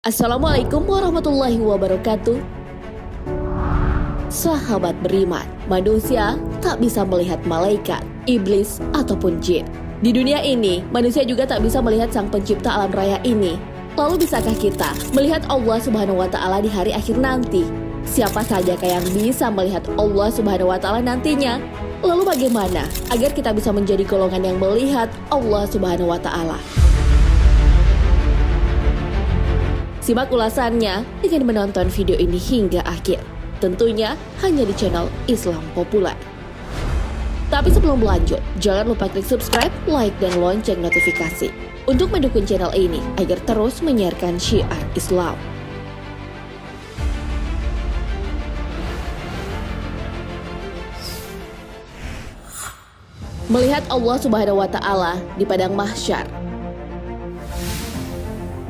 Assalamualaikum warahmatullahi wabarakatuh. Sahabat beriman, manusia tak bisa melihat malaikat, iblis, ataupun jin. Di dunia ini, manusia juga tak bisa melihat sang pencipta alam raya ini. Lalu bisakah kita melihat Allah Subhanahu wa Ta'ala di hari akhir nanti? Siapa saja yang bisa melihat Allah Subhanahu wa Ta'ala nantinya? Lalu bagaimana agar kita bisa menjadi golongan yang melihat Allah Subhanahu wa Ta'ala? Simak ulasannya dengan menonton video ini hingga akhir. Tentunya hanya di channel Islam Populer. Tapi sebelum lanjut, jangan lupa klik subscribe, like, dan lonceng notifikasi untuk mendukung channel ini agar terus menyiarkan syiar Islam. Melihat Allah Subhanahu wa Ta'ala di padang mahsyar.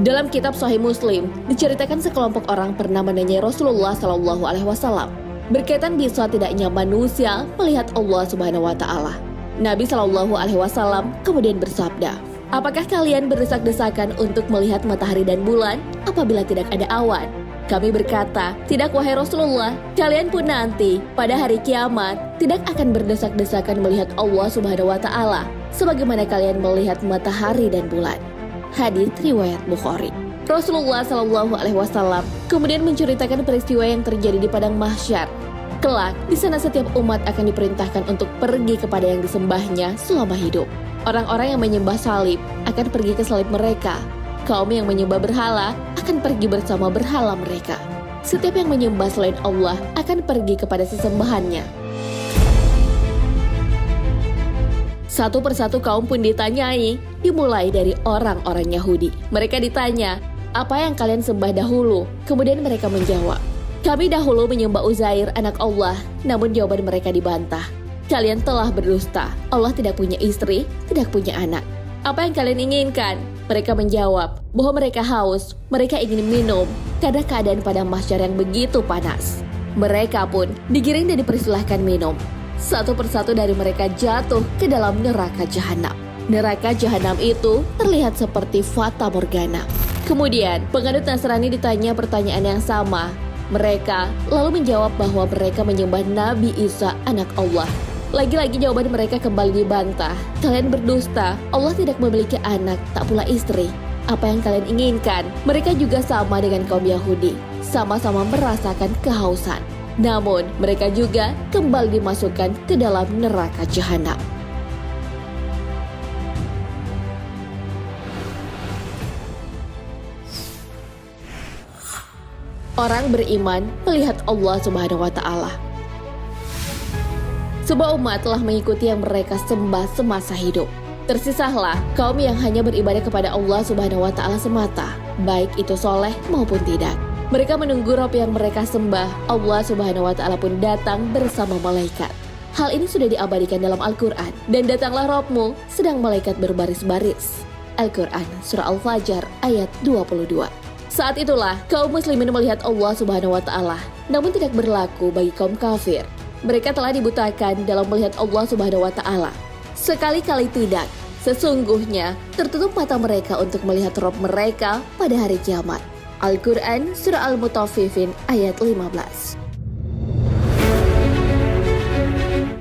Dalam kitab Sahih Muslim, diceritakan sekelompok orang pernah menanyai Rasulullah Shallallahu Alaihi Wasallam berkaitan bisa tidaknya manusia melihat Allah Subhanahu Wa Taala. Nabi Shallallahu Alaihi Wasallam kemudian bersabda, apakah kalian berdesak-desakan untuk melihat matahari dan bulan apabila tidak ada awan? Kami berkata, tidak wahai Rasulullah, kalian pun nanti pada hari kiamat tidak akan berdesak-desakan melihat Allah Subhanahu Wa Taala sebagaimana kalian melihat matahari dan bulan. Hadits riwayat Bukhari. Rasulullah Shallallahu Alaihi Wasallam kemudian menceritakan peristiwa yang terjadi di padang mahsyar. Kelak, di sana setiap umat akan diperintahkan untuk pergi kepada yang disembahnya selama hidup. Orang-orang yang menyembah salib akan pergi ke salib mereka. Kaum yang menyembah berhala akan pergi bersama berhala mereka. Setiap yang menyembah selain Allah akan pergi kepada sesembahannya. Satu persatu kaum pun ditanyai, dimulai dari orang-orang Yahudi. Mereka ditanya, apa yang kalian sembah dahulu? Kemudian mereka menjawab, kami dahulu menyembah Uzair anak Allah, namun jawaban mereka dibantah. Kalian telah berdusta, Allah tidak punya istri, tidak punya anak. Apa yang kalian inginkan? Mereka menjawab, bahwa mereka haus, mereka ingin minum, karena keadaan padang mahsyar yang begitu panas. Mereka pun digiring dan dipersilahkan minum. Satu persatu dari mereka jatuh ke dalam neraka jahanam. Neraka jahanam itu terlihat seperti fata morgana. Kemudian, penganut Nasrani ditanya pertanyaan yang sama. Mereka lalu menjawab bahwa mereka menyembah Nabi Isa anak Allah. Lagi-lagi jawaban mereka kembali dibantah. Kalian berdusta, Allah tidak memiliki anak, tak pula istri. Apa yang kalian inginkan? Mereka juga sama dengan kaum Yahudi, sama-sama merasakan kehausan. Namun, mereka juga kembali dimasukkan ke dalam neraka jahanam. Orang beriman melihat Allah Subhanahu wa Ta'ala. Sebuah umat telah mengikuti yang mereka sembah semasa hidup. Tersisahlah kaum yang hanya beribadah kepada Allah Subhanahu wa Ta'ala semata, baik itu soleh maupun tidak. Mereka menunggu Rob yang mereka sembah. Allah Subhanahu wa Ta'ala pun datang bersama malaikat. Hal ini sudah diabadikan dalam Al-Quran. Dan datanglah Robmu sedang malaikat berbaris-baris. Al-Quran Surah Al-Fajr ayat 22. Saat itulah kaum muslimin melihat Allah Subhanahu wa Ta'ala, namun tidak berlaku bagi kaum kafir. Mereka telah dibutakan dalam melihat Allah Subhanahu wa Ta'ala. Sekali-kali tidak, sesungguhnya tertutup mata mereka untuk melihat Rob mereka pada hari kiamat. Al-Quran Surah Al-Mutaffifin ayat 15.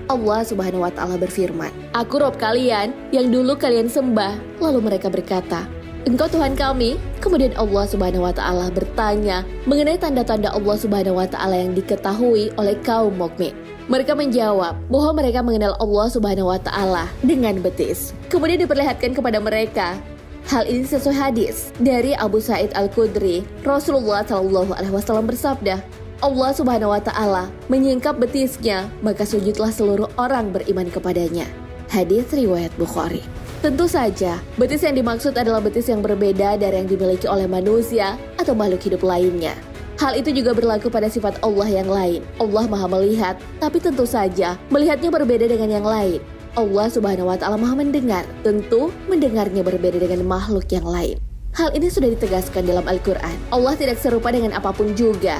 Allah Subhanahu wa Ta'ala berfirman, aku Rob kalian yang dulu kalian sembah. Lalu mereka berkata, engkau Tuhan kami. Kemudian Allah Subhanahu wa Ta'ala bertanya mengenai tanda-tanda Allah Subhanahu wa Ta'ala yang diketahui oleh kaum mukmin. Mereka menjawab bahwa mereka mengenal Allah Subhanahu wa Ta'ala dengan betis. Kemudian diperlihatkan kepada mereka. Hal ini sesuai hadis dari Abu Sa'id Al-Khudri. Rasulullah Shallallahu Alaihi Wasallam bersabda, Allah Subhanahu wa Ta'ala menyingkap betisnya, maka sujudlah seluruh orang beriman kepadanya. Hadits riwayat Bukhari. Tentu saja, betis yang dimaksud adalah betis yang berbeda dari yang dimiliki oleh manusia atau makhluk hidup lainnya. Hal itu juga berlaku pada sifat Allah yang lain. Allah Maha melihat, tapi tentu saja melihatnya berbeda dengan yang lain. Allah Subhanahu wa Ta'ala Maha mendengar, tentu mendengarnya berbeda dengan makhluk yang lain. Hal ini sudah ditegaskan dalam Al-Quran. Allah tidak serupa dengan apapun juga,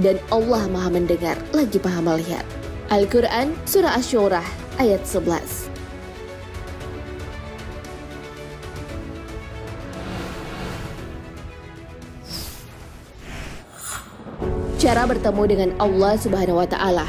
dan Allah Maha mendengar lagi Maha melihat. Al-Quran Surah Asy-Syurah ayat 11. Cara bertemu dengan Allah Subhanahu wa Ta'ala.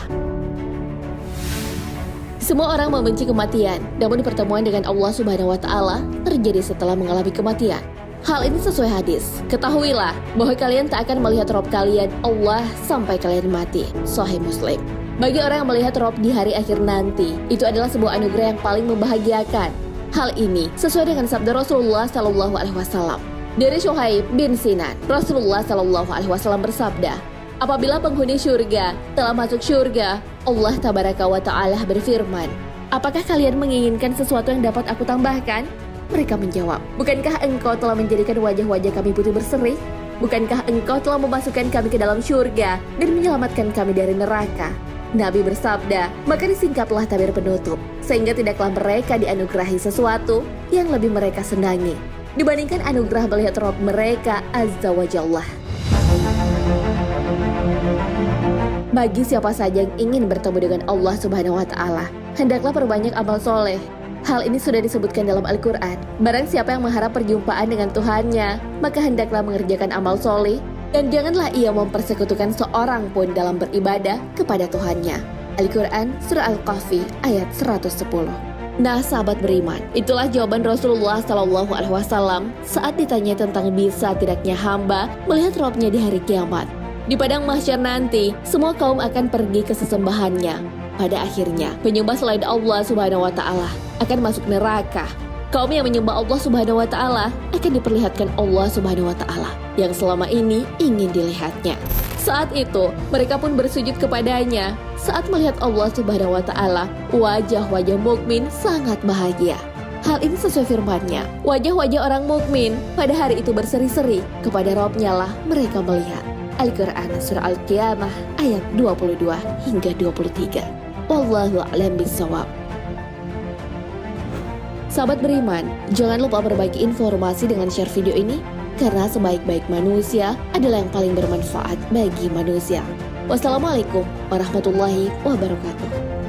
Semua orang membenci kematian, namun pertemuan dengan Allah Subhanahu wa Ta'ala terjadi setelah mengalami kematian. Hal ini sesuai hadis. Ketahuilah bahwa kalian tak akan melihat Rabb kalian Allah sampai kalian mati. Sahih Muslim. Bagi orang yang melihat Rabb di hari akhir nanti, itu adalah sebuah anugerah yang paling membahagiakan. Hal ini sesuai dengan sabda Rasulullah Sallallahu Alaihi Wasallam. Dari Syuhaib bin Sinan, Rasulullah Sallallahu Alaihi Wasallam bersabda, apabila penghuni syurga telah masuk syurga, Allah Tabaraka wa Ta'ala berfirman, apakah kalian menginginkan sesuatu yang dapat aku tambahkan? Mereka menjawab, bukankah engkau telah menjadikan wajah-wajah kami putih berseri? Bukankah engkau telah memasukkan kami ke dalam syurga dan menyelamatkan kami dari neraka? Nabi bersabda, maka disingkaplah tabir penutup, sehingga tidaklah mereka dianugerahi sesuatu yang lebih mereka senangi dibandingkan anugerah melihat Rabb mereka Azza wa Jalla. Bagi siapa saja yang ingin bertemu dengan Allah Subhanahu wa Ta'ala, hendaklah perbanyak amal soleh. Hal ini sudah disebutkan dalam Al-Quran. Barang siapa yang mengharap perjumpaan dengan Tuhannya, maka hendaklah mengerjakan amal soleh, dan janganlah ia mempersekutukan seorang pun dalam beribadah kepada Tuhannya. Al-Quran Surah Al-Kahfi ayat 110. Nah sahabat beriman, itulah jawaban Rasulullah Sallallahu Alaihi Wasallam saat ditanya tentang bisa tidaknya hamba melihat Rabb-nya di hari kiamat. Di padang mahsyar nanti, semua kaum akan pergi ke sesembahannya. Pada akhirnya, penyembah selain Allah Subhanahu wa Ta'ala akan masuk neraka. Kaum yang menyembah Allah Subhanahu wa Ta'ala akan diperlihatkan Allah Subhanahu wa Ta'ala yang selama ini ingin dilihatnya. Saat itu, mereka pun bersujud kepadanya. Saat melihat Allah Subhanahu wa Ta'ala, wajah-wajah mukmin sangat bahagia. Hal ini sesuai firman-Nya. Wajah-wajah orang mukmin pada hari itu berseri-seri, kepada Rabb-Nya lah mereka melihat. Al-Quran Surah Al-Qiyamah ayat 22 hingga 23. Wallahu a'lam bishawab. Sahabat beriman, jangan lupa berbagi informasi dengan share video ini, karena sebaik-baik manusia adalah yang paling bermanfaat bagi manusia. Wassalamualaikum warahmatullahi wabarakatuh.